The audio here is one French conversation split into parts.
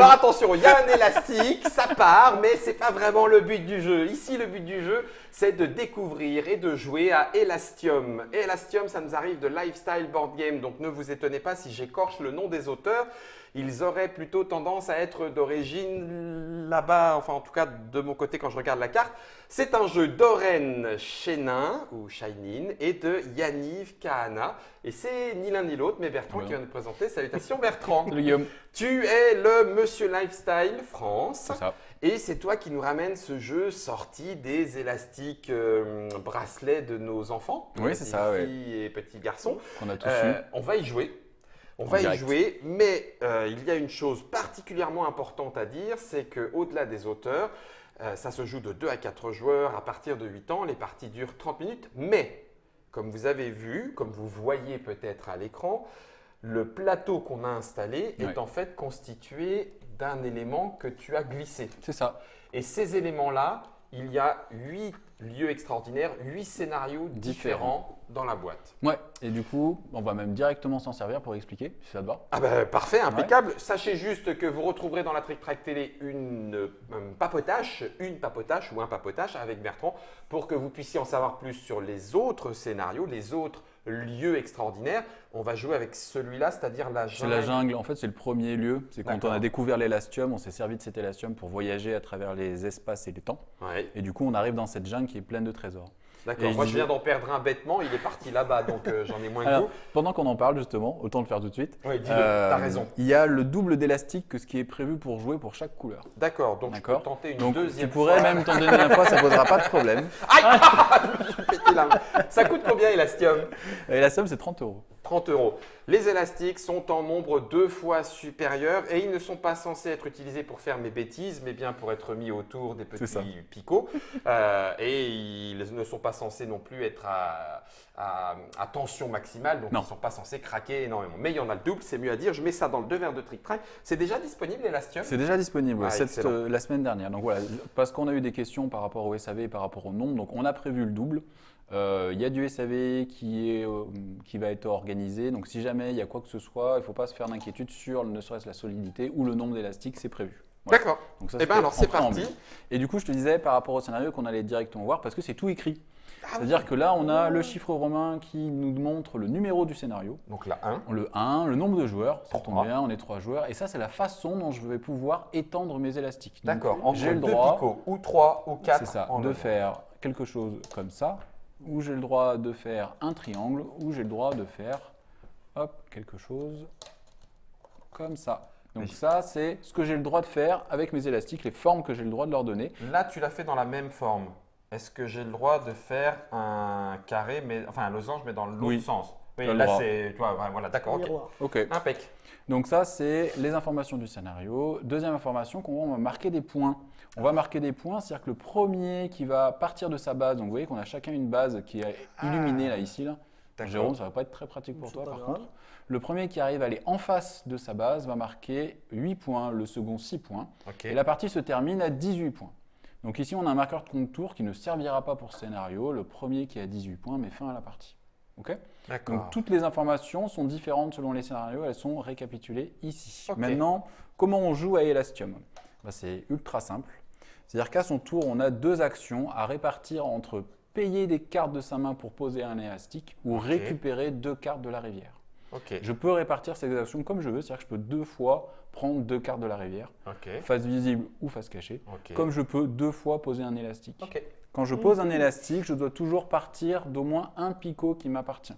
Alors attention, il y a un élastique, ça part, mais c'est pas vraiment le but du jeu. Ici, le but du jeu, c'est de découvrir et de jouer à Elastium. Elastium, ça nous arrive de Lifestyle Board Game, donc ne vous étonnez pas si j'écorche le nom des auteurs. Ils auraient plutôt tendance à être d'origine là-bas, enfin en tout cas de mon côté quand je regarde la carte. C'est un jeu d'Oren Chenin ou Shainin et de Yaniv Kahana. Et c'est ni l'un ni l'autre, mais Bertrand qui va nous présenter. Salutations Bertrand. Salut Guillaume. Tu es le Monsieur Lifestyle France. C'est ça. Et c'est toi qui nous ramène ce jeu sorti des élastiques bracelets de nos enfants. Oui, c'est ça, petites filles et petits garçons. On a tous eu. On va y jouer. On En va y direct. jouer, mais il y a une chose particulièrement importante à dire, c'est qu'au-delà des auteurs, ça se joue de 2 à 4 joueurs à partir de 8 ans. Les parties durent 30 minutes, mais comme vous avez vu, comme vous voyez peut-être à l'écran, le plateau qu'on a installé est Ouais. en fait constitué d'un élément que tu as glissé. C'est ça. Et ces éléments-là, il y a 8 lieux extraordinaires, 8 scénarios différents dans la boîte. Ouais. Et du coup, on va même directement s'en servir pour expliquer, si ça te va. Ah ben parfait, impeccable. Sachez juste que vous retrouverez dans la Trick Track Télé une papotache ou un papotache avec Bertrand pour que vous puissiez en savoir plus sur les autres scénarios, les autres lieux extraordinaires. On va jouer avec celui-là, c'est-à-dire la C'est jungle. la jungle, en fait, c'est le premier lieu. C'est quand on D'accord. a découvert l'élastium, on s'est servi de cet élastium pour voyager à travers les espaces et les temps. Ouais, Et du coup, on arrive dans cette jungle qui est pleine de trésors. d'accord. Et Moi, je je viens d'en perdre un bêtement. Il est parti là-bas, donc j'en ai moins que Alors, vous. pendant qu'on en parle, justement, autant le faire tout de suite. Oui, dis-le, t'as raison. Il y a le double d'élastique que ce qui est prévu pour jouer pour chaque couleur. D'accord, donc je peux D'accord. tenter une Donc, deuxième tu pourrais fois. même t'en donner une fois, ça posera pas de problème. Aïe Je me suis pété la main. Ça coûte combien, Elastium? Et la somme, c'est 30 €. 30 €. Les élastiques sont en nombre 2 fois supérieur et ils ne sont pas censés être utilisés pour faire mes bêtises, mais bien pour être mis autour des C'est ça. petits picots. Et ils ne sont pas censés non plus être à tension maximale, donc Non. ils ne sont pas censés craquer énormément. Mais il y en a le double, c'est mieux à dire. Je mets ça dans le 2 verres de Trick Track. C'est déjà disponible, Elastium? C'est déjà disponible Ah, excellent. la semaine dernière. Donc voilà, parce qu'on a eu des questions par rapport au SAV et par rapport au nombre, donc on a prévu le double. Il y a du SAV qui va être organisé, donc si jamais il y a quoi que ce soit, il ne faut pas se faire d'inquiétude sur ne serait-ce la solidité ou le nombre d'élastiques, c'est prévu. Voilà. D'accord. Donc ça, Eh bien c'était alors, c'est en préambule. parti. Et du coup, je te disais par rapport au scénario qu'on allait directement voir parce que c'est tout écrit. Ah C'est-à-dire oui. que là, on a le chiffre romain qui nous montre le numéro du scénario. Donc là, 1. Le 1, le nombre de joueurs, ça tombe 3. bien, on est 3 joueurs. Et ça, c'est la façon dont je vais pouvoir étendre mes élastiques. Donc, D'accord. Entre j'ai le 2 droit, picots, ou 3, ou 4. c'est ça, de faire quelque chose comme ça, ou j'ai le droit de faire un triangle, ou j'ai le droit de faire quelque chose comme ça. Donc ça, c'est ce que j'ai le droit de faire avec mes élastiques, les formes que j'ai le droit de leur donner. Là, tu l'as fait dans la même forme. Est-ce que j'ai le droit de faire un carré, enfin un losange, mais dans l'autre Oui. sens? Oui, Tu as le là droit. c'est. Tu vois, voilà, d'accord, ok. Miroir. Ok. Impec. Donc ça, c'est les informations du scénario. Deuxième information, on va marquer des points. On va marquer des points, c'est-à-dire que le premier qui va partir de sa base, donc vous voyez qu'on a chacun une base qui est illuminée là, ici. Là. D'accord. Jérôme, ça va pas être très pratique pour C'est toi pas par grave. contre. Le premier qui arrive à aller en face de sa base va marquer 8 points, le second 6 points. Ok. Et la partie se termine à 18 points. Donc ici, on a un marqueur de contour qui ne servira pas pour ce scénario. Le premier qui a 18 points met fin à la partie. Ok. D'accord. Donc toutes les informations sont différentes selon les scénarios, elles sont récapitulées ici. Ok. Maintenant, comment on joue à Elastium? C'est ultra simple. C'est-à-dire qu'à son tour, on a 2 actions à répartir entre payer des cartes de sa main pour poser un élastique ou Ok. récupérer 2 cartes de la rivière. Ok. Je peux répartir ces actions comme je veux, c'est-à-dire que je peux 2 fois prendre 2 cartes de la rivière, Ok. face visible ou face cachée, Ok. comme je peux 2 fois poser un élastique. Ok. Quand je pose un élastique, je dois toujours partir d'au moins un picot qui m'appartient.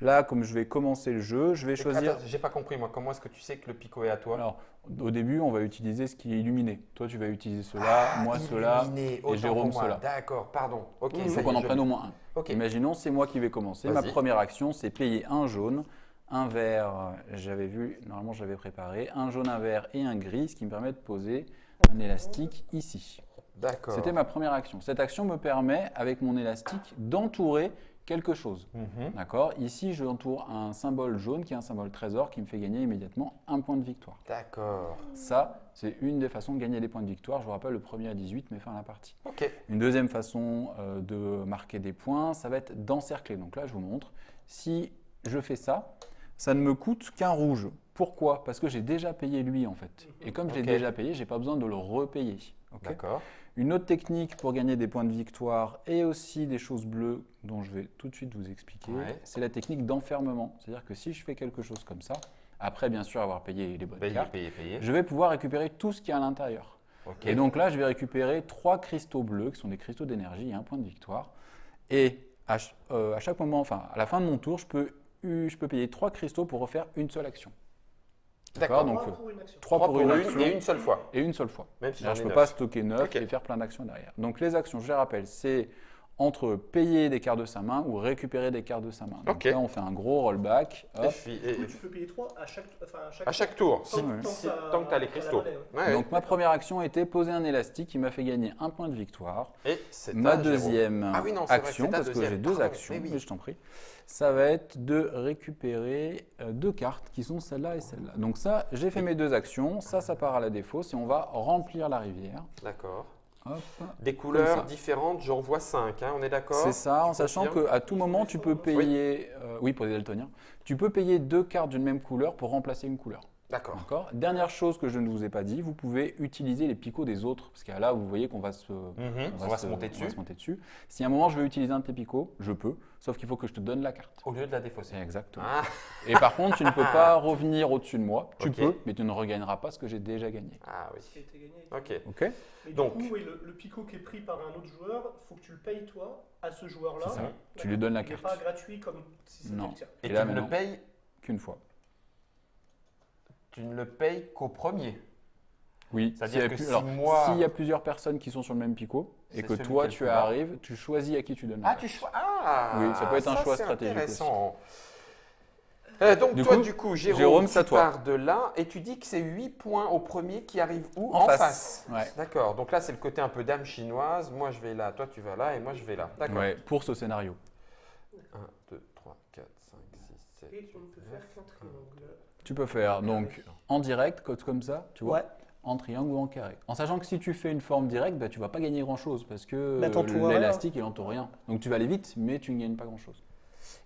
Là, comme je vais commencer le jeu, je vais choisir… Attends, j'ai pas compris moi. Comment est-ce que tu sais que le picot est à toi? Alors, au début, on va utiliser ce qui est illuminé. Toi, tu vas utiliser cela, moi cela, Illuminé, et autant Jérôme pour moi. cela. D'accord, pardon. Ok. Il ça faut y qu'on est, en je prenne l'ai. au moins un. Ok. Imaginons, c'est moi qui vais commencer. Ma Vas-y. première action, c'est payer un jaune, un vert, j'avais vu, normalement j'avais préparé, un jaune, un vert et un gris, ce qui me permet de poser un élastique ici. D'accord. C'était ma première action. Cette action me permet, avec mon élastique, d'entourer quelque chose. Mhm. D'accord. Ici, je entoure un symbole jaune qui est un symbole trésor qui me fait gagner immédiatement un point de victoire. D'accord. Ça, c'est une des façons de gagner des points de victoire. Je vous rappelle, le premier à 18 met fin à la partie. Ok. Une deuxième façon de marquer des points, ça va être d'encercler. Donc là, je vous montre. Si je fais ça, ça ne me coûte qu'un rouge. Pourquoi? Parce que j'ai déjà payé lui en fait. Et comme j'ai Ok. déjà payé, j'ai pas besoin de le repayer. Ok. D'accord. Une autre technique pour gagner des points de victoire et aussi des choses bleues dont je vais tout de suite vous expliquer, Ouais. c'est la technique d'enfermement. C'est-à-dire que si je fais quelque chose comme ça, après bien sûr avoir payé les bonnes cartes, Payer. je vais pouvoir récupérer tout ce qu'il y a à l'intérieur. Ok. Et donc là, je vais récupérer 3 cristaux bleus qui sont des cristaux d'énergie et un point de victoire. Et à chaque moment, enfin à la fin de mon tour, je peux payer 3 cristaux pour refaire une seule action. D'accord. Donc, Trois pour une action. 3 pour une action et une seule fois. et une seule fois. Même si C'est-à-dire, j'en je ai ne peux 9. pas stocker 9 Ok. et faire plein d'actions derrière. Donc les actions, je les rappelle, c'est entre payer des cartes de sa main ou récupérer des cartes de sa main. Donc Ok. là, on fait un gros rollback. Hop. Du coup, tu peux payer 3 à chaque, À chaque tour, Tant- tant que tu as les t'as cristaux. la monnaie, ouais. Ouais, Donc ma première action était poser un élastique qui m'a fait gagner un point de victoire. Et c'est Ma à Jérôme. deuxième Ah oui, non, c'est vrai que action, c'est ta parce que deuxième. j'ai deux Pardon, actions, mais oui. mais je t'en prie, ça va être de récupérer 2 cartes qui sont celle-là et celle-là. Donc ça, j'ai fait mes 2 actions, ça part à la défausse et on va remplir la rivière. D'accord. Hop. Des ça. couleurs différentes, j'en vois 5, on est d'accord? C'est ça, en Tu sachant confirmes? qu'à tout moment, tu peux payer, oui pour les daltoniens, tu peux payer 2 cartes d'une même couleur pour remplacer une couleur. D'accord. D'accord. Dernière chose que je ne vous ai pas dit, vous pouvez utiliser les picots des autres, parce que là, vous voyez qu'on va se, On va se monter dessus. on va se monter dessus. Si à un moment je veux utiliser un de tes picots, je peux, sauf qu'il faut que je te donne la carte. Au lieu de la défausser. Exactement. Ah, Et par contre, tu ne peux pas revenir au-dessus de moi. Tu Ok. peux, mais tu ne regagneras pas ce que j'ai déjà gagné. ah Qui a oui. été gagné. Ok. Ok. Mais Donc. du coup, oui, le picot qui est pris par un autre joueur, il faut que tu le payes toi à ce joueur-là. C'est ça. D'accord. Tu lui donnes la Il n'est carte. pas gratuit comme si c'était Non. le tien. Et Et là, tu ne le maintenant- payes, Qu'une fois. tu ne le payes qu'au premier. Oui. C'est-à-dire S'il y a que plus- si alors, moi- s'il y a plusieurs personnes qui sont sur le même picot et C'est que celui toi qui est le tu plus bas. arrives, tu choisis à qui tu donnes la Ah, carte. tu choisis. Ah Oui, ça peut être un choix c'est stratégique intéressant. Donc, Du toi, coup, du coup, Jérôme, Jérôme, c'est à tu toi. pars de là et tu dis que c'est 8 points au premier qui arrive où? En face. Ouais. D'accord. Donc là, c'est le côté un peu dame chinoise. Moi, je vais là, toi, tu vas là et moi, je vais là. D'accord. Ouais, pour ce scénario. 1, 2, 3, 4, 5, 6, 7. Et on ne peut faire qu'un triangle. Tu peux faire donc en direct, comme ça, tu vois, Ouais. en triangle ou en carré. En sachant que si tu fais une forme directe, bah, tu vas pas gagner grand-chose parce que Bah, t'entoures rien. l'élastique il entoure rien. Donc tu vas aller vite, mais tu ne gagnes pas grand-chose.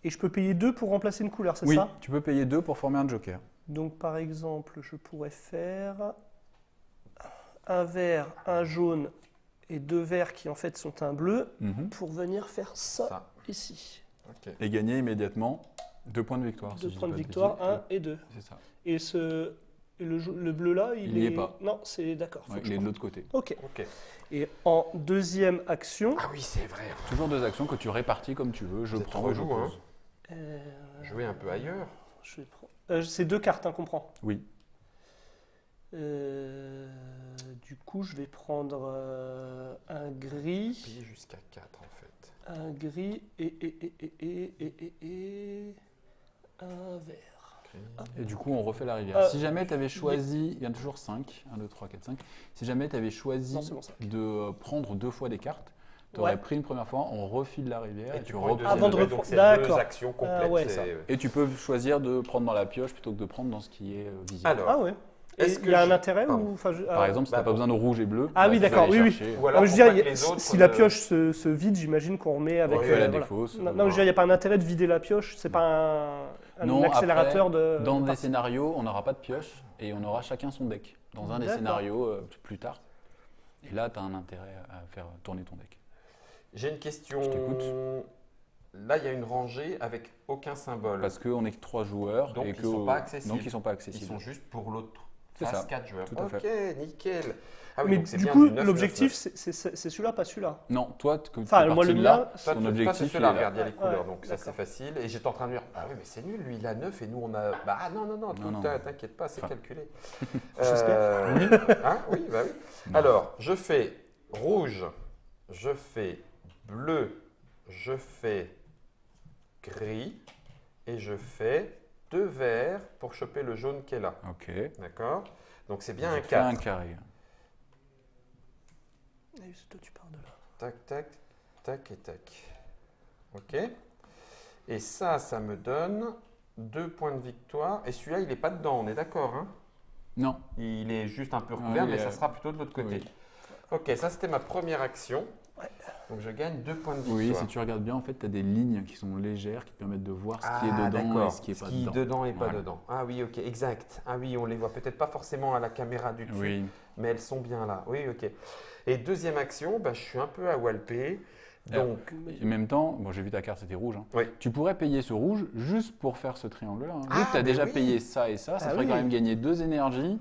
Et je peux payer 2 pour remplacer une couleur, c'est Oui, ça? tu peux payer 2 pour former un joker. Donc par exemple, je pourrais faire un vert, un jaune et 2 verts qui en fait sont un bleu pour venir faire ça, Ça. ici. Ok. Et gagner immédiatement 2 points de victoire. 2 si je points dis de pas victoire, bêtises. 1 et 2. C'est ça. Et le bleu là, Il y est pas. Non, c'est d'accord. faut Ouais, que il je est de prenne. l'autre côté. Ok. Ok. Et en deuxième action, Ah oui, c'est vrai. Toujours 2 actions que tu répartis comme tu veux. Je Vous êtes prends, trop je doux, pose. Jouer un peu ailleurs. je vais prendre. C'est 2 cartes, hein, qu'on prend. Oui. Du coup, je vais prendre un gris, Payer jusqu'à 4 en fait. un gris et un vert. Et du coup, on refait la rivière. Si jamais tu avais choisi, il y en a toujours 5, 1, 2, 3, 4, 5. Si jamais tu avais choisi Non, c'est bon, 5. de prendre 2 fois des cartes, tu aurais Ouais. pris une première fois, on refile la rivière et tu prends une reprends. Avant de deuxième, reprendre- donc c'est D'accord. 2 actions complètes. Ah ouais. c'est- Et tu peux choisir de prendre dans la pioche plutôt que de prendre dans ce qui est visible. Alors, Ah ouais. Et Est-ce il que y a un je- intérêt Pardon. ou enfin, Par exemple, si tu n'as bah, pas besoin de rouge et bleu, Ah oui, tu vas d'accord, aller oui, oui. chercher, Ou alors, Non, mais je pour veux pas dire, que les autres si la ne- pioche se vide, j'imagine qu'on remet avec. Ouais, tu fais la voilà. défausse. Non, non, je veux dire, il n'y a pas un intérêt de vider la pioche. C'est pas un Non, accélérateur après, de. Dans de des partie. scénarios, on n'aura pas de pioche et on aura chacun son deck. Dans un des D'accord. scénarios plus tard. Et là, tu as un intérêt à faire tourner ton deck. J'ai une question. Je t'écoute. Là, il y a une rangée avec aucun symbole. Parce qu'on n'est que 3 joueurs. Donc, et ils que, sont pas accessibles. Donc, ils sont pas Ils accessibles. sont juste pour l'autre C'est face ça, 4 joueurs. tout à Ok, nickel. Ah oui, Mais donc c'est du bien coup, 9, l'objectif, 9, 9. c'est celui-là, pas celui-là. Non, toi, que Enfin, tu fais moi, le partie de là, mien, Toi, ton toi, c'est objectif, il celui-là, est là. regarde, il y a les Ouais, couleurs, ouais, donc ça c'est d'accord. facile. Et j'étais en train de dire, ah oui, mais c'est nul, lui il a 9 et nous on a. Bah ah, non, Non, non. t'inquiète pas, c'est Enfin. calculé. J'espère. Hein, oui, bah oui. Non. Alors, je fais rouge, je fais bleu, je fais gris et je fais 2 verts pour choper le jaune qui est là. Ok. D'accord? Donc c'est bien Je un fais un 4. carré. Ah oui, c'est toi, tu pars de là. Tac, tac, tac et tac. Ok. Et ça me donne 2 points de victoire. Et celui-là, il n'est pas dedans, on est d'accord, hein? Non. Il est juste un peu Ouais, recouvert, il mais est- ça sera plutôt de l'autre côté. Oui. Ok, ça c'était ma première action. Donc je gagne 2 points de Oui, victoire. si tu regardes bien, en fait, tu as des lignes qui sont légères qui te permettent de voir ce qui est dedans d'accord. et ce qui est pas Ce qui est dedans. dedans et pas Voilà. dedans. Ah oui, ok, exact. Ah oui, on les voit peut-être pas forcément à la caméra du dessus, Oui. mais elles sont bien là. Oui, ok. Et deuxième action, je suis un peu à walper. Donc, Et en même temps, bon, j'ai vu ta carte, c'était rouge. Hein. Oui. Tu pourrais payer ce rouge juste pour faire ce triangle-là. Hein. Vu Ah, que tu as mais déjà oui. payé ça et ça Ah ferait oui. quand même gagner 2 énergies,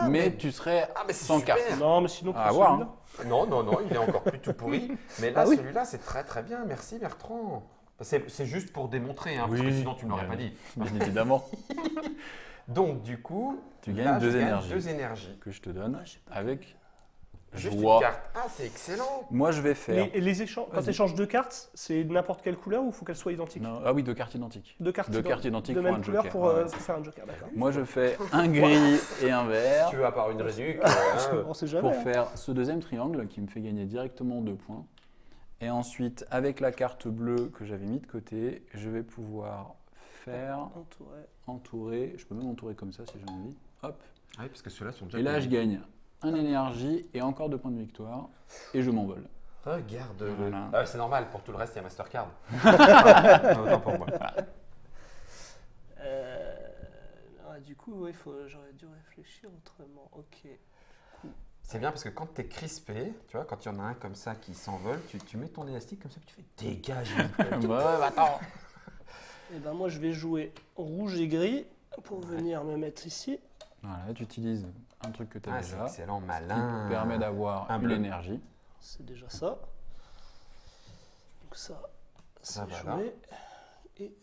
mais tu serais c'est sans super. carte. Non, mais sinon, À pour voir, celui-là. Non, non, non, il est encore plus tout pourri. Mais là, Ah oui. celui-là, c'est très très bien. Merci Bertrand. C'est juste pour démontrer, hein, parce Oui. que sinon tu ne l'aurais Bien pas dit. Bien évidemment. Donc du coup, Tu là, gagnes je 2 gagne énergies 2 énergies. que je te donne avec Juste une joie. carte. Ah, c'est excellent. Moi, je vais faire. Les échanges, quand Vas-y. tu échanges deux cartes, c'est n'importe quelle couleur ou il faut qu'elles soient identiques? Non, ah oui, 2 cartes identiques. Deux cartes, Deux cartes identiques de font même un couleur joker. pour, Ouais, pour faire un joker, d'accord. Moi, je fais un gris et un vert Tu veux avoir une réduc On sait jamais. pour hein. faire ce deuxième triangle qui me fait gagner directement 2 points. Et ensuite, avec la carte bleue que j'avais mis de côté, je vais pouvoir faire Entouré. entourer. Je peux même entourer comme ça si j'ai envie. Hop. Ah oui, parce que ceux-là sont déjà Et là, je payés. gagne un énergie et encore 2 points de victoire. Et je m'envole. Regarde. Voilà. Ah, c'est normal, pour tout le reste, il y a Mastercard. Non, autant pour moi. Du coup, ouais, j'aurais dû réfléchir autrement. Ok. C'est bien parce que quand tu es crispé, tu vois, quand il y en a un comme ça qui s'envole, tu mets ton élastique comme ça, puis tu fais dégage. Attends. Et ben moi, je vais jouer rouge et gris pour venir me mettre ici. Voilà, tu utilises un truc que tu as Ah, c'est déjà. excellent, Qui malin. te permet d'avoir Un une bleu. énergie. C'est déjà ça. Donc ça, c'est voilà. joué. Et,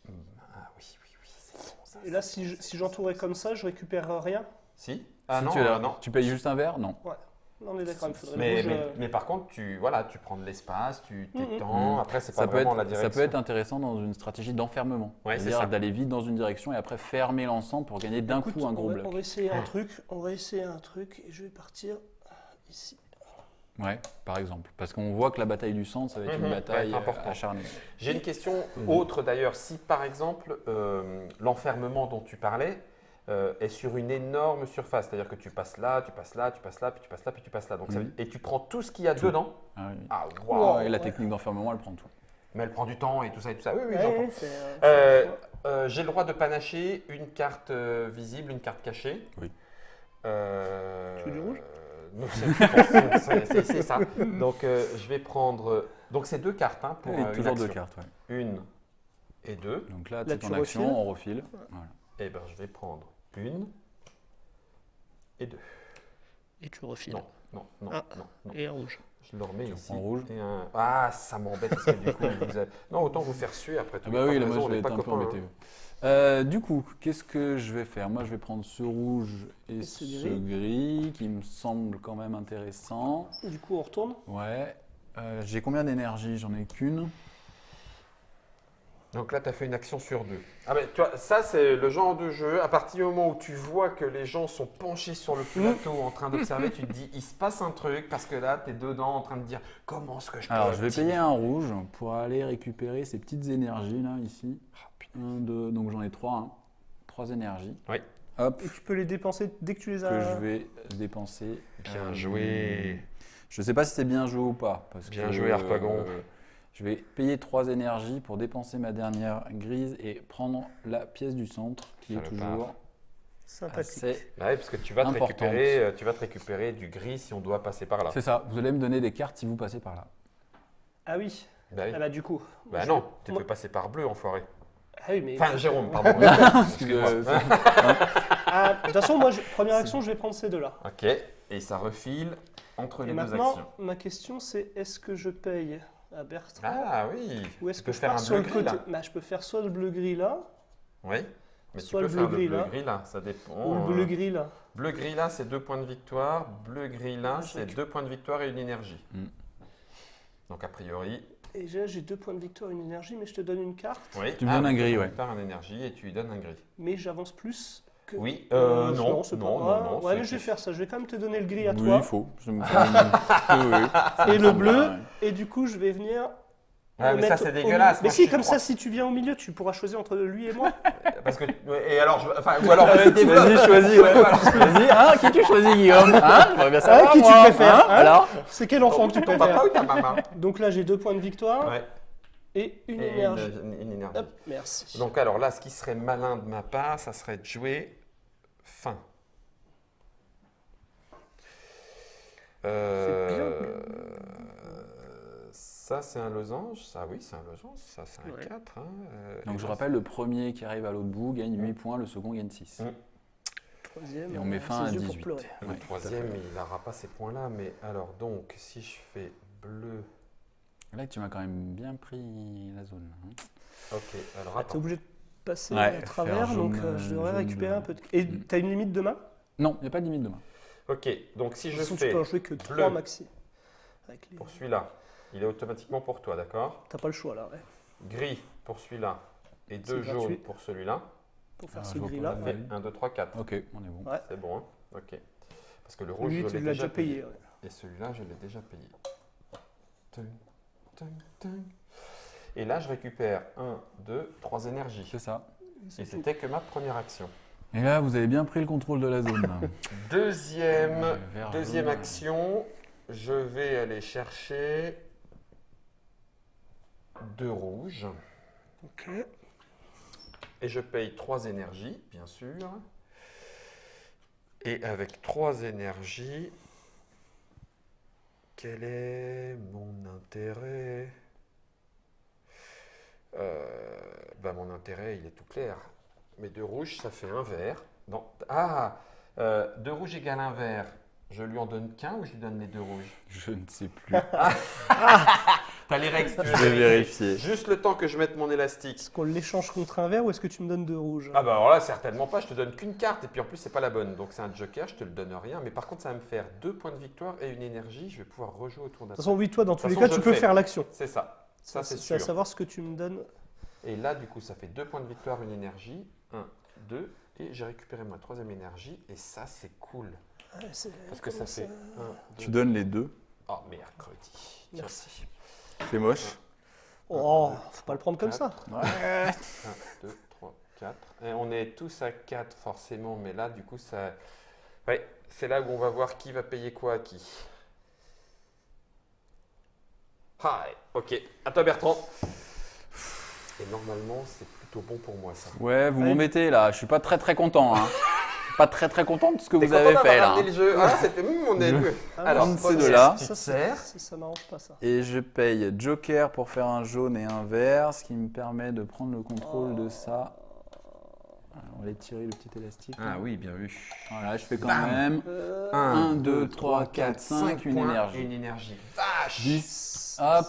Ah oui, c'est bon ça. et là, si j'entourais comme ça, je récupère rien. Si Ah Si non, tu, as- non. tu payes juste un verre. Non. Ouais. Non, on est d'accord, il faudrait Mais, le rouge. mais par contre, tu prends de l'espace, tu Mhm. t'étends. Après, c'est pas Ça peut, vraiment être, la direction. ça peut être intéressant dans une stratégie d'enfermement. Ouais, c'est C'est-à-dire ça. d'aller vite dans une direction et après fermer l'ensemble pour gagner d'un Écoute, coup un gros on bloc. va essayer un truc. On va essayer un truc et je vais partir ici. Ouais, par exemple. Parce qu'on voit que la bataille du centre, ça va être Mhm, une bataille va être important. acharnée. J'ai une question autre d'ailleurs. Si par exemple, l'enfermement dont tu parlais est sur une énorme surface, c'est-à-dire que tu passes là, tu passes là, tu passes là, puis tu passes là, puis tu passes là. Donc, et tu prends tout ce qu'il y a dedans. Ah oui. Ah, Wow. waouh! Et la ouais. technique d'enfermement, elle prend tout. Mais elle prend du temps et tout ça et tout ça. Oui, oui, Ouais, j'entends. c'est, J'ai le droit de panacher une carte visible, une carte cachée. Oui. Tu veux du rouge non, c'est ça. Donc, je vais prendre. Donc, c'est 2 cartes hein, pour Et une toujours 2 action. cartes. Ouais. 1 et 2. Donc là, Là, c'est tu ton action, refiles. on refile. Voilà. Et ben, je vais prendre 1 et 2. Et tu refiles. Non, non, non, Ah. non, non. Et un rouge. Je le remets Tu ici. reprends rouge. Et Ah, ça m'embête parce que du coup, non, autant vous faire suer après tout. Ah bah Pas oui, de là, moi, raison, je on vais n'est être pas un peu copains, embêté. hein. Du coup, qu'est-ce que je vais faire? Moi, je vais prendre ce rouge et ce ce gris qui me semble quand même intéressant. Du coup, on retourne. Ouais. J'ai combien d'énergie? J'en ai qu'une. Donc là, tu as fait une action sur 2. Ah ben, tu vois, ça, c'est le genre de jeu. À partir du moment où tu vois que les gens sont penchés sur le plateau en train d'observer, tu te dis, il se passe un truc parce que là, tu es dedans en train de dire, comment est-ce que je peux. Alors, je vais optimiser payer un rouge pour aller récupérer ces petites énergies là, ici. Un, deux, donc j'en ai 3. Hein. 3 énergies. Oui. Hop. Et tu peux les dépenser dès que tu les as. Que je vais dépenser. Bien joué. Je ne sais pas si c'est bien joué ou pas. Parce Bien que, joué, Harpagon. Je vais payer 3 énergies pour dépenser ma dernière grise et prendre la pièce du centre qui est Salopard. toujours Sympathique. assez. Bah oui, parce que tu vas, Importante. tu vas te récupérer du gris si on doit passer par là. C'est ça, vous allez me donner des cartes si vous passez par là. Ah oui. Bah, oui. Ah bah du coup. Bah je non, vais- tu moi- peux passer par bleu, enfoiré. Ah oui, mais. Enfin, Jérôme, pardon. Parce que, Ah, de toute façon, moi, première action, je vais prendre ces deux-là. Ok, et ça refile entre Et les deux maintenant, actions. ma question, c'est est-ce que je paye à Bertrand Ah oui. ou est-ce Tu que peux je faire pars un sur le bleu-gris, côté là. Bah, je peux faire soit le bleu-gris là, Oui. Mais Soit tu le peux faire bleu-gris, le là. bleu-gris là, ça dépend. ou le bleu-gris là. Bleu-gris là, c'est 2 points de victoire. Bleu-gris là, Je c'est récupère. 2 points de victoire et une énergie. Mm. Donc a priori, Et là, j'ai 2 points de victoire, une énergie, mais je te donne une carte. oui. Tu me donnes un gris, tu ouais. récupères un énergie et tu lui donnes un gris. Mais j'avance plus que. Oui, non, c'est pas grave. non. Ouais, c'est- mais je vais faire ça. Je vais quand même te donner le gris à oui, toi. il faut. Je me- oui, oui. Ça me Et le semble bleu. bien, ouais. Et du coup, je vais venir Ouais, mais ça, mettre c'est au dégueulasse. milieu. Mais Moi, si, je suis comme ça, trois. si tu viens au milieu, tu pourras choisir entre lui et moi. Parce que, et alors, ou alors, vas-y, développe. Vas-y, choisis, ouais. Vas-y, hein, qui tu choisis, Guillaume? Hein? J'aimerais bien savoir, qui tu moi. préfères, Hein? hein Alors? C'est quel enfant que tu Ton papa préfères? ou ta maman? Donc là, j'ai 2 points de victoire Ouais. et une Et énergie. une énergie. Hop, merci. Donc alors là, ce qui serait malin de ma part, ça serait de jouer fin. Ça, c'est un losange. Ça, oui, c'est un losange. Ça, c'est un Ouais. 4. Donc je rappelle, le premier qui arrive à l'autre bout gagne 8 points, le second gagne 6. Troisième, Et on met fin à ses yeux pour 18. pleurer. Le Ouais, troisième, il n'aura pas ces points-là. Mais alors, donc, si je fais bleu. là, tu m'as quand même bien pris la zone. Hein. Ok, alors Ah, t'es attends. obligé de passer Ouais, à faire travers, jaune, donc je devrais jaune, récupérer bleu. un peu de... Et t'as une limite de main? Non, il n'y a pas de limite de main. Ok, donc si De je toute façon, fais tu peux en jouer que 3 bleu maxi. Avec les... pour celui-là, il est automatiquement pour toi, d'accord? T'as pas le choix là, ouais. Gris pour celui-là et 2 C'est gratuit. jaunes pour celui-là. Pour faire Ah, ce je vois gris-là. pas. Ça fait 1, 2, 3, 4. Ok, on est bon. Ouais. C'est bon, hein? Ok. Parce que le rouge, Lui, je tu l'ai l'as déjà déjà payé. Ouais. Et celui-là, je l'ai déjà payé. Tung, tung, tung. Et là, je récupère 1, 2, 3 énergies. C'est ça. Et c'était que ma première action. Et là, vous avez bien pris le contrôle de la zone. Là. Deuxième Vert, deuxième jaune. action, je vais aller chercher 2 rouges. Ok. Et je paye 3 énergies, bien sûr. Et avec 3 énergies, quel est mon intérêt? Mon intérêt, il est tout clair. Mais 2 rouges, ça fait un vert. Ah, 2 rouges égale un vert. Je lui en donne qu'un ou je lui donne les 2 rouges? Je ne sais plus. T'as les règles, si tu veux Je vais vérifier. Juste le temps que je mette mon élastique. Est-ce qu'on l'échange contre un vert ou est-ce que tu me donnes 2 rouges? Ah bah alors là, certainement pas, je te donne qu'une carte et puis en plus c'est pas la bonne. Donc c'est un joker, je te le donne rien. Mais par contre ça va me faire 2 points de victoire et une énergie, je vais pouvoir rejouer autour d'un. De toute façon, oui, toi, dans tous les façon, cas, je tu le peux fais. faire l'action. C'est ça. Ça c'est C'est à sûr. savoir ce que tu me donnes. Et là du coup ça fait 2 points de victoire, une énergie. 1, 2. Et j'ai récupéré ma 3e énergie et ça c'est cool. Ouais, Parce que ça comment fait 1, 2. Tu donnes les deux. Oh mercredi. Tiens. Merci. C'est moche. Oh, faut pas le prendre comme ça. 1, 2, 3, 4. Et on est tous à 4 forcément, mais là du coup ça... Ouais, c'est là où on va voir qui va payer quoi à qui. Hi, ok. À toi Bertrand. Et normalement c'est plutôt bon pour moi ça. Ouais, vous Ouais. m'embêtez là. Je suis pas très content. Hein. pas très content de ce que T'es vous content avez d'avoir fait là. ramené le jeu? Ah, c'était... on est... Alors, Prendre ces première, deux-là. tu te Ça, sers. ça m'arrange pas ça. Et je paye Joker pour faire un jaune et un vert, ce qui me permet de prendre le contrôle de ça. Alors, on va aller tirer le petit élastique. Ah oui, bien vu. Voilà, je fais quand Bam. même 1, 2, 3, 4, 5, une points énergie. et une énergie. Vache. 10. Hop.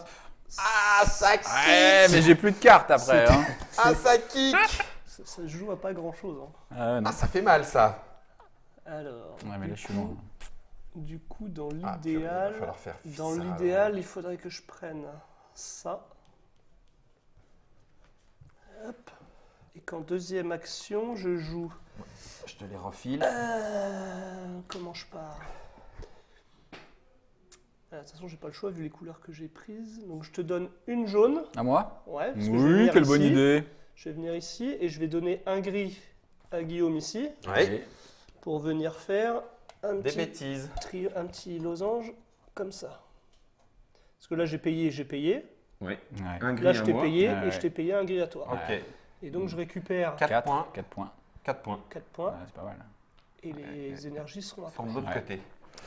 Ah, ça kick. Ouais, mais j'ai plus de cartes après. Hein. Ah, ça kick. Ça se joue à pas grand chose. Ah, ouais, non. Ah, ça fait mal ça. Alors, Ouais, mais là, je suis loin. du coup, dans Ah, purée, il va l'idéal, falloir faire dans ça, l'idéal, il faudrait que je prenne ça. Hop. Et qu'en deuxième action, je joue. Je te les refile. Comment je pars? De toute façon, j'ai pas le choix vu les couleurs que j'ai prises. Donc, je te donne une jaune. À moi? Ouais. Parce que je vais Oui, venir quelle bonne ici. idée. Je vais venir ici et je vais donner un gris à Guillaume ici Oui. pour venir faire un Des petit, bêtises. un petit losange comme ça. Parce que là, j'ai payé. Oui. Ouais. Un Là, je t'ai payé Ouais, et je t'ai payé un gris à toi. Ok. Et donc, je récupère 4 points. 4 points. 4 points. 4 points Ouais, c'est pas mal. et les énergies seront là. Sont de l'autre Ouais. côté.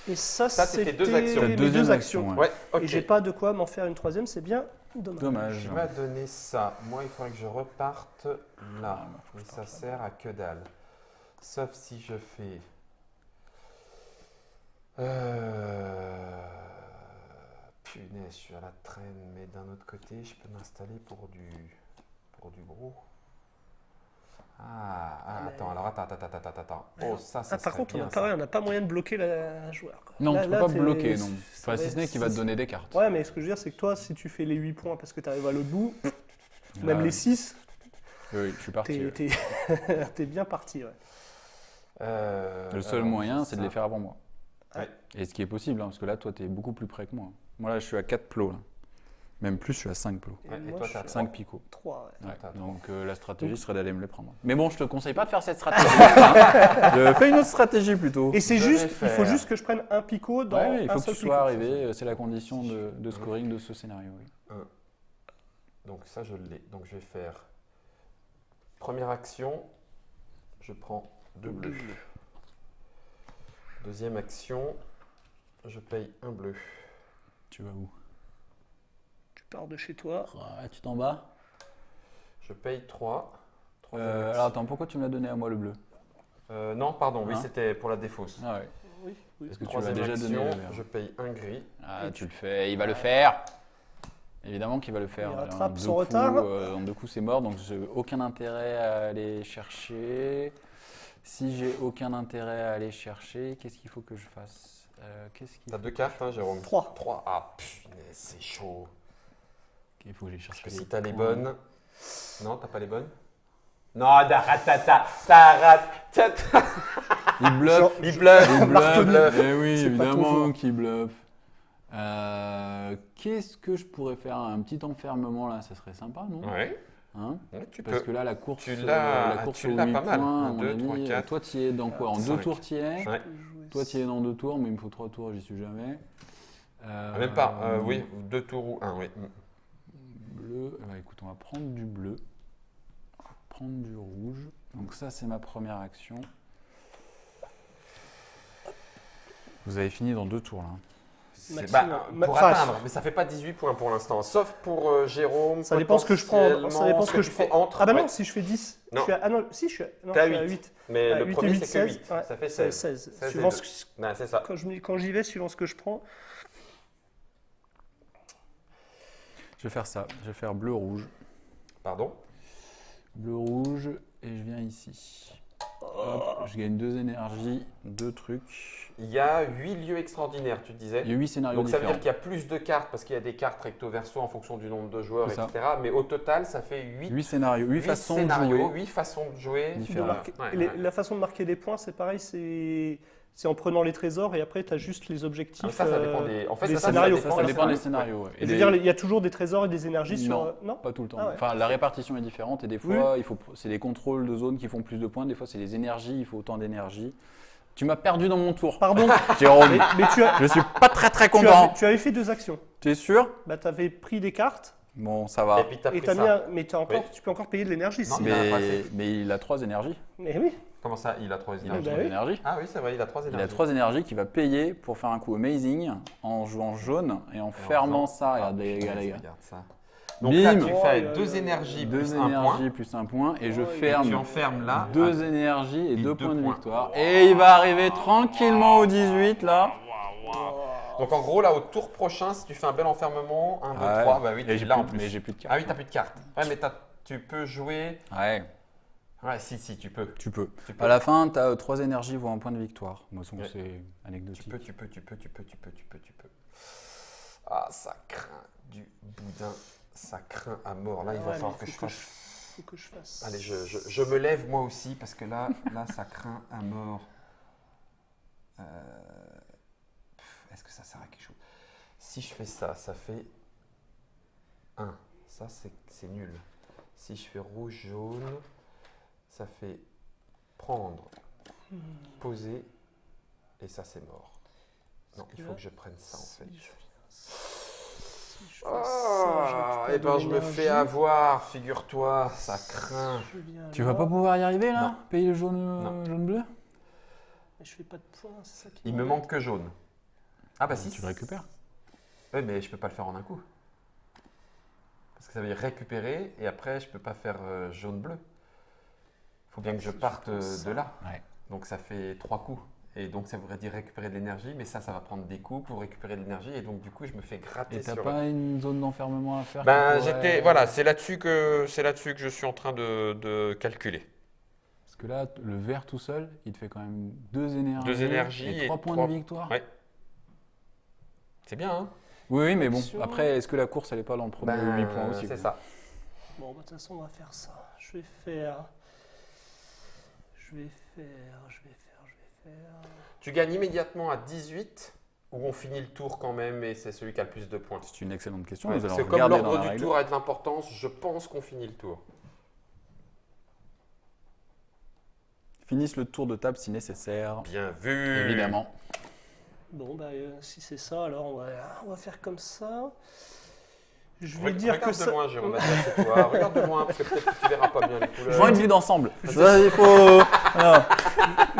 Et ça, Ça, c'était c'était deux actions. mes Deuxième deux action, actions. ouais. Ouais, ok. Et j'ai pas de quoi m'en faire une troisième, c'est bien dommage. Dommage. Tu m'as donné ça. Moi, il faudrait que je reparte là. Ah, bah, faut que Et je ça parte sert à que dalle. Sauf si je fais. Punaise, je suis à la traîne, mais d'un autre côté, je peux m'installer pour du gros. mais- Attends, alors attends. Oh, ça Ah, par serait contre, bien, on ça. n'a pas moyen de bloquer la joueur. Quoi. Non, Là- tu peux là, pas t'es- bloquer, non. ça Enfin, va si ce n'est être- qu'il va te donner des cartes. Ouais, mais ce que je veux dire, c'est que toi, si tu fais les 8 points parce que tu arrives à l'autre bout, même Ah, les 6, Oui, je suis parti. t'es ouais. t'es bien parti. Ouais. Le seul alors, moyen, j'ai c'est de ça. les faire avant moi. Ouais. Et ce qui est possible, hein, parce que là, toi, tu es beaucoup plus près que moi. Moi, là, je suis à 4 plots. Là. Même plus, je suis à 5 plots. Et Ouais, et moi, toi, je t'as suis 5 picots. 3. Ouais, t'as donc la stratégie serait d'aller me les prendre. Mais bon, je te conseille pas de faire cette stratégie. Fais une autre stratégie plutôt. Et c'est Je juste, vais il faut faire- juste que je prenne un picot dans Ouais, il un faut que seul tu picot. sois arrivé, c'est la condition de scoring de ce scénario. Oui. Donc ça, je l'ai. Donc je vais faire première action, je prends 2 bleus. Deuxième action, je paye 1 bleu. Tu vas où? Tu pars de chez toi. Tu t'en bats? Je paye 3. Alors attends, pourquoi tu me l'as donné à moi le bleu? Non, pardon, oui, Hein c'était pour la défausse. Ah ouais. Oui, oui. Est-ce que tu l'as Troisième déjà donné action, le vert? je paye 1 gris. Ah, tu le fais, il va le faire. Évidemment qu'il va le faire. Il rattrape En son deux retard. coups, en 2 coups, c'est mort, donc j'ai aucun intérêt à aller chercher. Si j'ai aucun intérêt à aller chercher, qu'est-ce qu'il faut que je fasse? T'as 2 cartes, hein, Jérôme? 3. 3. Ah, punaise, c'est chaud. Il faut que j'aille chercher. Parce que si les t'as les points. bonnes. Non, t'as pas les bonnes? Non, t'arrêtes. Il bluffe. Il bluffe, Il bluffe. bluffe. Eh oui, C'est pas ton évidemment joueur. qu'il bluffe. Qu'est-ce que je pourrais faire? Un petit enfermement là, ça serait sympa, non? Ouais, Hein? tu Parce peux. que là, la course, Tu l'as- la course tu aux l'as 8 pas mal. points, à 1, mon 2, avis, 3, 4. toi, tu y es dans quoi? En 2 5. tours, tu y es. Ouais. Toi, tu y es dans 2 tours, mais il me faut 3 tours, j'y suis jamais. Même pas, oui, 2 tours ou 1, oui. Bleu, eh ben, écoute, on va prendre du bleu. On va prendre du rouge. Donc ça, c'est ma première action. Vous avez fini dans 2 tours là. Maximum. Pour Enfin, atteindre, mais ça fait pas 18 points pour l'instant, sauf pour Jérôme. Ça dépend ce que je prends. Ça dépend ce que je tu fais prends. entre. Ah bah non, ouais. si je fais 10. Non. Je suis à, ah non, si je suis à, non, T'es à je suis à 8. 8. Mais le 8 et premier, 8, c'est que 16. 8. Ouais, Ça fait 16. 16. 16. 16 Suivant et ce deux. Ouais, c'est ça. quand j'y vais, suivant ce que je prends. Je vais faire ça. Je vais faire bleu-rouge. Pardon? Bleu-rouge et je viens ici. Hop, je gagne 2 énergies, 2 trucs. Il y a 8 lieux extraordinaires, tu disais. Il y a 8 scénarios Donc ça veut différents. dire qu'il y a plus de cartes parce qu'il y a des cartes recto-verso en fonction du nombre de joueurs, C'est ça. etc. Mais au total, ça fait 8, 8 scénarios, 8 façons de scénarios, jouer. 8 façons de jouer. De Différent. marquer- Ouais, les- ouais. La façon de marquer les points, c'est pareil, c'est en prenant les trésors et après tu as juste les objectifs. Ah, ça dépend des. En fait, des ça scénarios. Ça dépend des scénarios. ouais. Je veux dire, il y a toujours des trésors et des énergies sur. Non. Non. Pas tout le temps. Ah ouais. Enfin, la répartition est différente et des fois, c'est des contrôles de zone qui font plus de points. Des fois, c'est les énergies, il faut autant d'énergie. Tu m'as perdu dans mon tour. Pardon. Jérôme, mais tu as. je suis pas très Tu content. avais fait 2 actions. Tu es sûr? Bah, tu avais pris des cartes Bon, ça va. Et puis t'as et pris t'as ça. mis un- mais Oui. tu peux encore payer de l'énergie. Non, si. il en a pas assez. Mais il a 3 énergies. Mais oui. Comment ça? Il a 3 Il a énergies. bah 3 oui. énergies. Ah oui, c'est vrai, il a 3 Il énergies. a 3 énergies qu'il va payer pour faire un coup amazing en jouant jaune et en fermant ça. Regardez, les gars, les gars. Regarde ça. Donc là, Bim. tu Oh fais là 2 là énergies Deux plus 1 point. énergies plus 1 point et je Oh, Et tu ferme enfermes là. 2 énergies et 2 deux points de points. victoire. Et il va arriver tranquillement au 18 là. Donc en gros, là, au tour prochain, si tu fais un bel enfermement, 1, 2, Ouais. 3, bah oui, Et tu j'ai l'as en plus- plus. mais j'ai plus de cartes. Ah oui, t'as plus de cartes. Ouais, mais tu peux jouer. Ouais, Ouais, si, tu peux. tu peux. Tu peux. À la fin, tu as 3 énergies voire un point de victoire. Moi, Ouais. c'est anecdotique. Tu peux. Ah, ça craint du boudin. Ça craint à mort. Là, il va Ouais, falloir mais que je faut fasse. Faut que je fasse. Allez, je me lève moi aussi parce que là, ça craint à mort. Est-ce que ça sert à quelque chose? Si je fais ça, ça fait 1. Ça, c'est nul. Si je fais rouge-jaune, ça fait prendre, poser, et ça, c'est mort. Non, il faut que je prenne ça en fait. Si je fais Ah, ça, et ben je me fais avoir, figure-toi, ça craint. Tu vas pas pouvoir y arriver là? Non. Payer le jaune, Non. jaune-bleu? Mais je fais pas de points, c'est ça qui Il me manque que jaune. Ah bah si. Tu le récupères. Oui, mais je peux pas le faire en un coup. Parce que ça veut dire récupérer et après je peux pas faire jaune-bleu. Il faut bien que je parte de là. Ouais. Donc ça fait 3 coups. Et donc ça voudrait dire récupérer de l'énergie, mais ça va prendre des coups pour récupérer de l'énergie. Et donc du coup je me fais gratter Et t'as sur. pas une zone d'enfermement à faire? Ben qui pourrait- j'étais. Voilà, c'est là-dessus que je suis en train de calculer. Parce que là, le vert tout seul, il te fait quand même 2 énergies, 2 énergies et et 3 points trois- de victoire. Ouais. C'est bien, hein? Oui, mais bon, Action. après, est-ce que la course, elle est pas dans le premier 8 points aussi? C'est quoi. ça. Bon, bah, de toute façon, on va faire ça. Je vais faire. Tu gagnes immédiatement à 18 Ou on finit le tour quand même et c'est celui qui a le plus de points? C'est une excellente question. Ouais, Nous allons c'est comme regarder dans l'ordre la du règle. tour a de l'importance, je pense qu'on finit le tour. Finissent le tour de table si nécessaire. Bien vu. Évidemment. Bon, bah, si c'est ça, alors on va faire comme ça. Je vais dire Regarde que de ça. loin, Jérôme, c'est toi. Regarde de loin parce que peut-être que tu verras pas bien les Je couleurs. vois une vue d'ensemble. Ça, il faut. Voilà.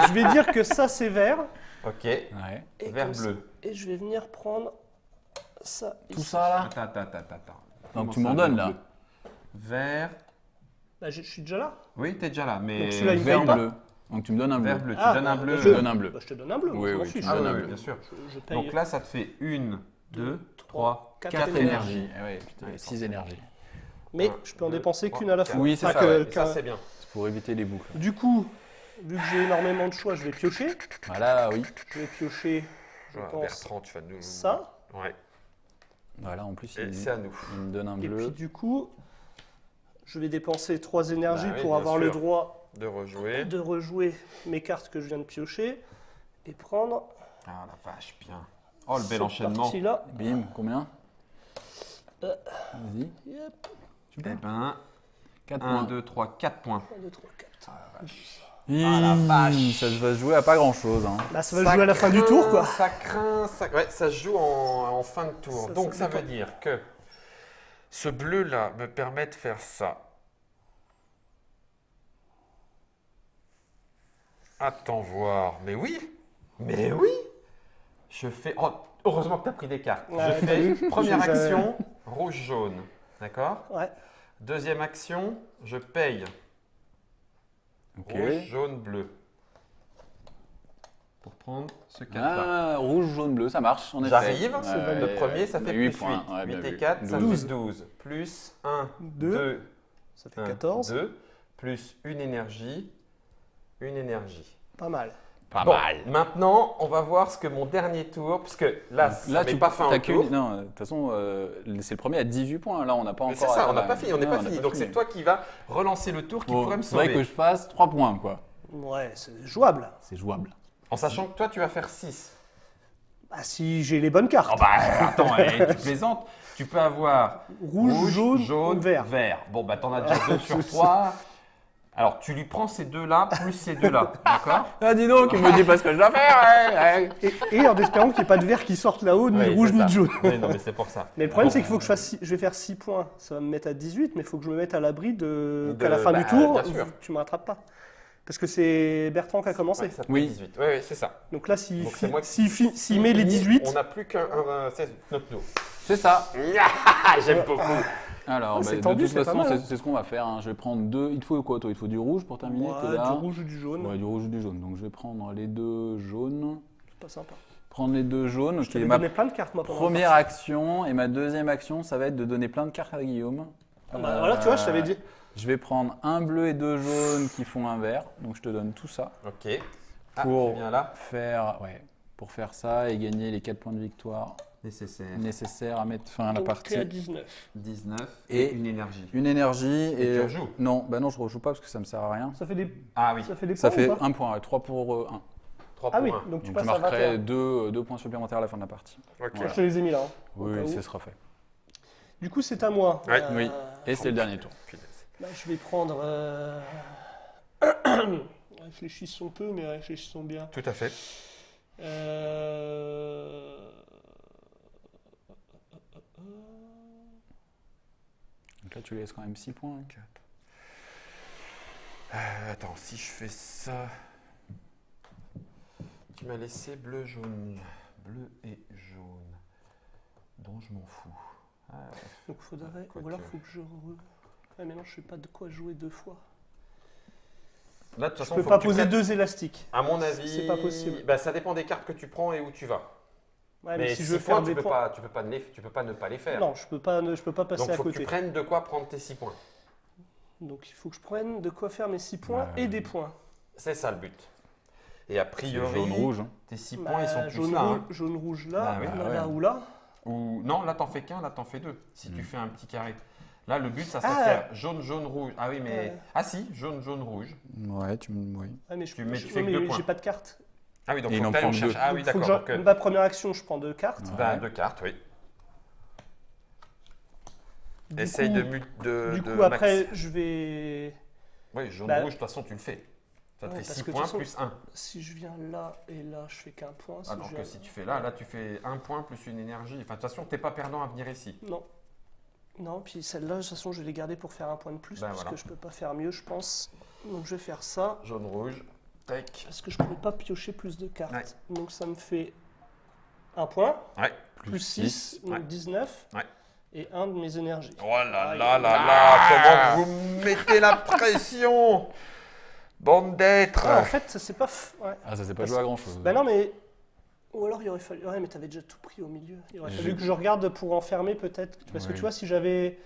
Je vais dire que ça, c'est vert. Ok. Ouais. Et Vert comme ça- bleu. Et je vais venir prendre ça. Tout ici. ça là. Attends. Donc tu Comment m'en ça, donnes vert là. bleu? Vert. Bah, je suis déjà là. Oui, t'es déjà là, mais. Donc celui-là, il Vert paye pas. bleu. Donc tu me donnes un bleu. Vert bleu. Tu Ah, donnes un bleu. Je donne un bleu. Bah, je te donne un bleu. Oui, je m'en oui, fiche. tu Ah donnes un oui, bleu. bien sûr. Je paye Donc là, ça te fait 1, 2, 3, 3, 4 énergies. Eh ouais, putain, 6 énergies. Mais Un, je peux en deux, dépenser trois, qu'une à la quatre. fois. Oui, c'est Enfin, ça, ouais. Et ça, c'est bien. C'est pour éviter les boucles. Du coup, vu que j'ai énormément de choix, je vais piocher. Voilà, oui. Je vais piocher, je pense, Bertrand, tu vas nous. ça. Ouais. Voilà, en plus, Et il, c'est à nous. il me donne un Et puis bleu. du coup, je vais dépenser 3 énergies Bah oui, pour bien avoir le sûr. droit De rejouer. de rejouer mes cartes que je viens de piocher et prendre Ah la vache, bien. Oh, le bel cette enchaînement. partie-là. Bim, combien Euh. Vas-y. Yep. Eh ben, 4 1, points. 2, 3, 4 points. 1, 2, 3, 4. Ah, la vache. Ça va se jouer à pas grand chose. Hein. Bah, ça va jouer à la fin du tour, quoi. Ça craint, ouais, ça se joue en fin de tour. Ça, Donc ça ça veut dépend. dire que ce bleu-là me permet de faire ça. Attends voir. Mais oui. Je fais. Oh, heureusement que tu as pris des cartes. Ouais, je fais première J'ai- action, rouge-jaune. D'accord? Ouais. Deuxième action, je paye. Ok. Rouge, jaune, bleu. Pour prendre ce 4-là. Ah, rouge, jaune, bleu, ça marche. En effet. J'arrive, Ouais, le premier ça fait 8 plus points. 8. Ouais, 8 bien et vu. 4, ça 12. fait 12. Plus 1, 2, 2, ça fait 14. 2, plus une énergie. Une énergie. Pas mal. Pas Bon, mal. maintenant, on va voir ce que mon dernier tour, puisque là, ça Là, met tu pas fin t'as au qu'une- tour. Non, de toute façon, c'est le premier à 18 points. Là, on n'a pas Mais encore. c'est ça, on n'a pas fini, on n'est Non, pas on n'a fini. pas Donc fini. c'est toi qui vas relancer le tour qui Bon, pourrait me faudrait sauver. que je fasse 3 points, quoi. Ouais, c'est jouable. C'est jouable. En sachant que toi, tu vas faire 6. Bah, si j'ai les bonnes cartes. Oh bah attends, tu plaisantes. Tu peux avoir Rouge, jaune, vert. Bon bah t'en as déjà 2 sur 3. Alors tu lui prends ces deux-là plus ces deux-là, d'accord? Ah, dis donc, il me dit pas ce que je dois faire. Et en espérant qu'il n'y ait pas de vert qui sorte là-haut, ni de Oui, rouge, c'est ni ça. de jaune. Oui, non mais c'est pour ça. Mais le problème, c'est qu'il faut que je vais faire 6 points. Ça va me mettre à 18, mais il faut que je me mette à l'abri qu'à la fin du tour, bien sûr. tu ne me rattrapes pas. Parce que c'est Bertrand qui a commencé. Ouais, ça fait Oui. 18. Oui, c'est ça. Donc là, s'il Donc, c'est moi qui- s'il met les 18, On n'a plus qu'un 16 notre tour. C'est ça. J'aime beaucoup. Alors, Ah, c'est de tendu, toute c'est pas façon, mal, hein. c'est ce qu'on va faire. Hein. Je vais prendre 2. Il te faut quoi, toi? Il te faut du rouge pour terminer? ouais, t'es là. du rouge ou du jaune, Ouais, du rouge ou du jaune. Donc, je vais prendre les 2 jaunes. c'est pas sympa. Prendre les 2 jaunes. Je qui t'avais est ma donné plein de cartes, moi, pendant première la action. Et ma deuxième action, ça va être de donner plein de cartes à Guillaume. Ah bah, voilà, tu vois, je t'avais dit. Je vais prendre un bleu et 2 jaunes qui font un vert. Donc, je te donne tout ça. Ok. Ah, Pour c'est bien là. pour faire ça et gagner les 4 points de victoire Nécessaire. nécessaires à mettre fin à la Donc, partie. t'es à 19. 19 Et- et une énergie. Une énergie Et et. tu rejoues. Non, bah non, je ne rejoue pas parce que ça me sert à rien. Ça fait des, Ah oui, ça fait des Ça points fait ou pas 1 point, 3 pour 1. 3 Ah pour oui, 1. donc tu Donc je passes à marquerai 21. 2 points supplémentaires à la fin de la partie. Ok. Moi, je te les ai mis là. hein. Au Oui, cas où. ce sera fait. Du coup, c'est à moi. Ouais, Oui. Et c'est le dernier tour. Là, je vais prendre. Réfléchissons peu, mais réfléchissons bien. Tout à fait. Donc là, tu laisses quand même 6 points. Hein. Attends, si je fais ça. Tu m'as laissé bleu, jaune. Bleu et jaune. Dont je m'en fous. Ah, Donc, faudrait. Quoi Ou alors, que- faut que je. Ah, mais non, je sais pas de quoi jouer 2 fois. là, de toute Je façon, peux faut pas que tu poser prennes- 2 élastiques. À mon avis, C'est pas possible. Bah, ça dépend des cartes que tu prends et où tu vas. Ouais, mais si 6 je veux points, faire tu des peux points. pas, tu peux pas ne pas les faire. Non, je peux pas passer Donc, à faut que côté. tu prennes de quoi prendre tes 6 points. Donc, il faut que je prenne de quoi faire mes 6 points Bah, et des points. C'est ça le but. Et a priori, Jaune-rouge. tes 6 Bah, points, ils sont tous jaune, là. rouge, hein. jaune, rouge là, Bah oui. là, Bah là ouais. ou là. Ou non, là, t'en fais qu'un, là, t'en fais 2. Si tu fais un petit carré. Là, le but, ça serait de Ah. faire jaune, jaune, rouge. Ah oui, mais. Ouais. Ah si, jaune, jaune, rouge. Ouais, oui. Ouais, mais Tu mets- tu ouais, fais que mais 2 points. j'ai pas de carte. Ah oui, donc Et il faut en que t'ailles, prend on cherche. deux. Ah oui, Donc, faut que d'accord. ma première action, je prends 2 cartes. Ouais. 2 cartes, oui. Du Essaye coup, de Du coup, max. après, je vais. Oui, jaune, Bah, rouge, de toute façon, tu le fais. Ça te ouais, fait parce 6 que de points toute plus 1. Si je viens là et là, je fais qu'un point. Si Alors je que viens- si tu fais là, tu fais 1 point plus une énergie. Enfin, de toute façon, tu n'es pas perdant à venir ici. Non. Non, puis celle-là, de toute façon, je vais les garder pour faire un point de plus, Ben parce voilà. que je peux pas faire mieux, je pense. Donc je vais faire ça, Jaune, rouge, tac. parce que je ne pourrais pas piocher plus de cartes. Ouais. Donc ça me fait un point, Ouais. plus 6, donc Ouais. 19, Ouais. et un de mes énergies. Oh là Aïe. là là là, comment vous mettez la pression, bande d'êtres. Ah, en fait, ça c'est pas. Ouais. Ah, ça s'est pas Parce- joué à grand chose. Bah non, mais. Ou alors il aurait fallu. Ouais, mais t'avais déjà tout pris au milieu. Il aurait J'ai- fallu que je regarde pour enfermer peut-être. Parce que Oui. tu vois, si j'avais.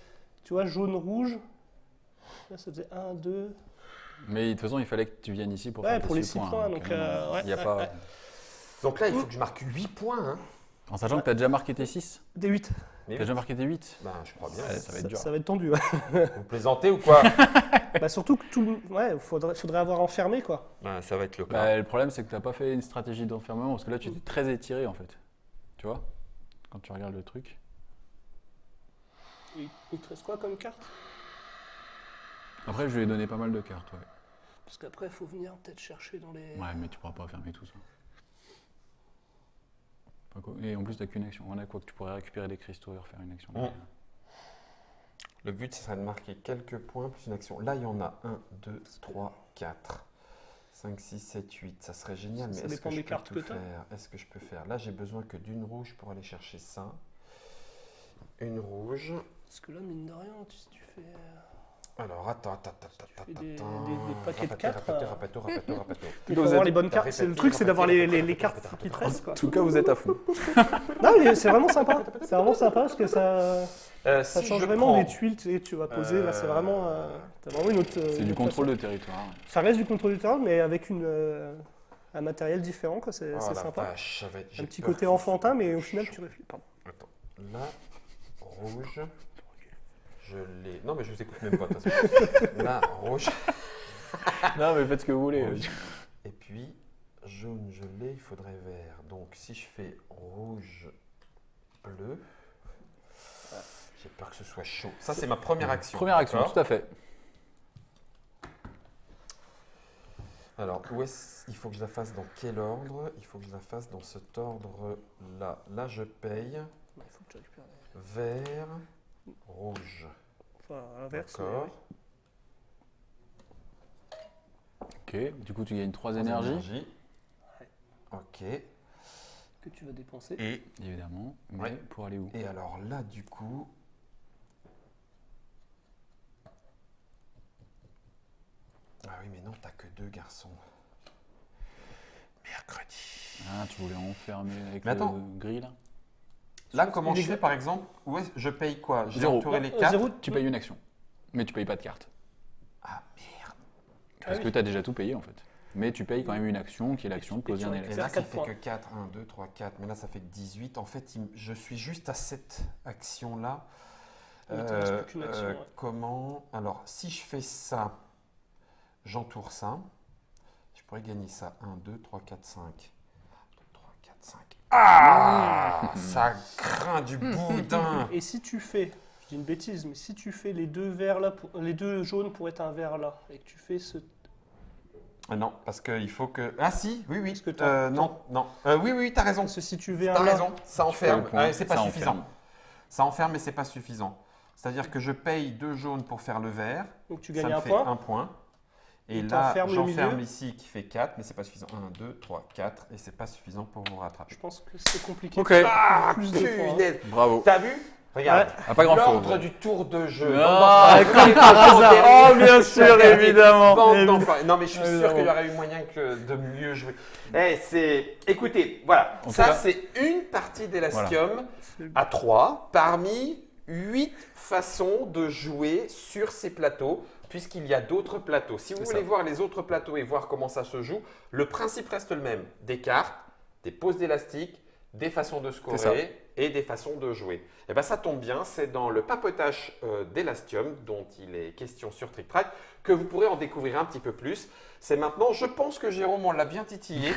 Tu vois, jaune, rouge. Là, ça faisait 1, 2. Mais de toute façon, il fallait que tu viennes ici pour Ouais, faire pour tes les 6 6 points, donc, ouais, il y a ouais, pas... ouais. Donc là, il faut que je marque 8 points. Hein. En sachant que tu as déjà marqué tes 6, Des 8. tu as déjà marqué tes 8. Ben, je crois bien. Ouais, ça va être dur. Ça va être tendu. Ouais. Vous plaisantez ou quoi? Bah, surtout que tout. Ouais, faudrait avoir enfermé quoi. Ben, ça va être le cas. Bah, le problème, c'est que tu n'as pas fait une stratégie d'enfermement parce que là, tu étais très étiré en fait. Tu vois? Quand tu regardes le truc. Il te reste quoi comme carte? Après, je lui ai donné pas mal de cartes, ouais. Parce qu'après, il faut venir peut-être chercher dans les. Ouais, mais tu pourras pas fermer tout ça. Pas quoi. Et en plus, t'as qu'une action. On a quoi que tu pourrais récupérer des cristaux et refaire une action. Ouais. Le but, ce serait de marquer quelques points plus une action. Là, il y en a 1, 2, 3, 4, 5, 6, 7, 8. Ça serait génial, Ça mais est-ce dépend que je des peux cartes tout que t'as. faire? Est-ce que je peux faire? Là, j'ai besoin que d'une rouge pour aller chercher ça. Une rouge. Parce que là, mine de rien, si tu fais. Alors, attends. fais des paquets de quatre, Rapato. Il faut avoir les bonnes cartes. C'est le truc, c'est d'avoir les cartes qui te restent quoi. En tout cas, vous êtes à fond. Non, mais c'est vraiment sympa. C'est vraiment sympa parce que ça Si change je vraiment prends- des tuiles tu vas poser. Là, c'est vraiment. T'as vraiment une autre. C'est une du autre contrôle façon. de territoire. Ça reste du contrôle du terrain, mais avec un matériel différent, quoi. C'est Oh c'est la sympa. vache, j'ai Un petit peur côté que ce enfantin, soit mais au final, chaud. tu réfléchis. Pardon. Attends, là, rouge, je l'ai. Non, mais je vous écoute même pas, de toute façon. Là, rouge. Non, mais faites ce que vous voulez. Rouge. Et puis, jaune, je l'ai, il faudrait vert. Donc, si je fais rouge, bleu, j'ai peur que ce soit chaud. Ça, c'est ma première action. Première action, d'accord tout à fait. Alors, il faut que je la fasse dans quel ordre? Il faut que je la fasse dans cet ordre-là. Là, je paye Il faut que tu récupères les. vert, rouge. Enfin, inverse. D'accord. Ok, du coup, tu gagnes 3 énergies. Ouais. Ok. Que tu vas dépenser. Et Évidemment. Mais Ouais. pour aller où? Et alors là, du coup. Ah oui, mais non, t'as que 2 garçons. Mercredi. Ah, tu voulais enfermer avec Mais attends. le grill là? Là, comment je fais par exemple? Je paye quoi? J'ai Zéro. entouré les Non, 4. zéro. Tu payes une action. Mais tu payes pas de carte. Ah merde. Parce que tu as déjà tout payé en fait. Mais tu payes quand même une action qui est l'action de poser un tu Et électron. là, Faire ça 4 fait points. que 4. 1, 2, 3, 4. Mais là, ça fait que 18. En fait, je suis juste à cette action-là. Il te reste plus qu'une action, ouais. Comment? Alors, si je fais ça, j'entoure ça. Je pourrais gagner ça. 1, 2, 3, 4, 5. 1, 2, 3, 4, 5. Ah! Ça craint du boudin. Et si tu fais, je dis une bêtise, mais si tu fais les deux verts là, les deux jaunes pour être un vert là, et que tu fais ce. Ah non, parce qu'il faut que. Ah si, oui. Parce que t'as- Non. Oui, t'as raison. Parce que si tu fais T'as un là, raison, ça enferme. le point, C'est pas ça suffisant. enferme. Ça enferme, mais c'est pas suffisant. C'est-à-dire que je paye 2 jaunes pour faire le vert. donc tu Ça gagnes me un fait point. 1 point. Et Et là, t'enfermes le j'enferme milieu. ici qui fait 4, mais c'est pas suffisant. 1, 2, 3, 4. Et c'est pas suffisant pour vous rattraper. Je pense que c'est compliqué. Ok. Ah, Plus de points. punaise. Bravo. T'as vu? Regarde. Ah, pas grand L'ordre chose. du tour de jeu. Ah, Bande d'enfants. comme par hasard. Dernier. Oh, bien sûr, Dernier. évidemment. Bande d'enfants. Non, mais je suis sûr Évidemment. qu'il y aurait eu moyen de mieux jouer. Écoutez, voilà. En tout Ça, cas- c'est une partie d'Elastium C'est- à 3 parmi 8 façons de jouer sur ces plateaux, puisqu'il y a d'autres plateaux. Si vous C'est voulez ça. voir les autres plateaux et voir comment ça se joue, le principe reste le même. Des cartes, des poses d'élastique, des façons de ça. scorer et des façons de jouer. Et bien ça tombe bien, c'est dans le papotage d'Elastium, dont il est question sur Trick Track, que vous pourrez en découvrir un petit peu plus. C'est maintenant, je pense que Jérôme, on l'a bien titillé.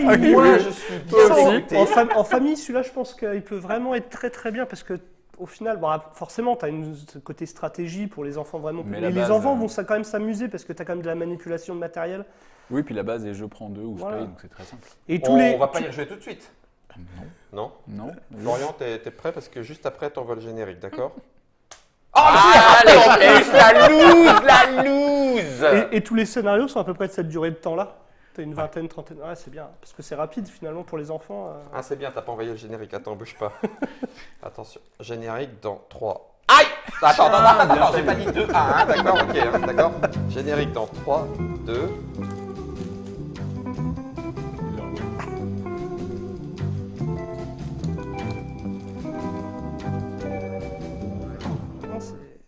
Moi, je suis bien dégoûté. En famille, celui-là, je pense qu'il peut vraiment être très très bien parce que au final, bon, forcément, tu as ce côté stratégie pour les enfants vraiment. Mais Mais les base, enfants vont quand même s'amuser parce que tu as quand même de la manipulation de matériel. Oui, puis la base est je prends 2 ou je Voilà. paye, donc c'est très simple. Et On va pas y rejouer tout de suite. Non. Non. Non. Florian, t'es prêt parce que juste après, t'envoies le générique, d'accord? allez, en plus, la loose. Et tous les scénarios sont à peu près de cette durée de temps-là. Tu as une vingtaine, trentaine. Ouais, c'est bien. Parce que c'est rapide finalement pour les enfants. Ah, c'est bien, t'as pas envoyé le générique. Attends, bouge pas. Attention, générique dans 3. Aïe! Attends, j'ai pas dit 2, 1, d'accord, ok, d'accord. Générique dans 3, 2,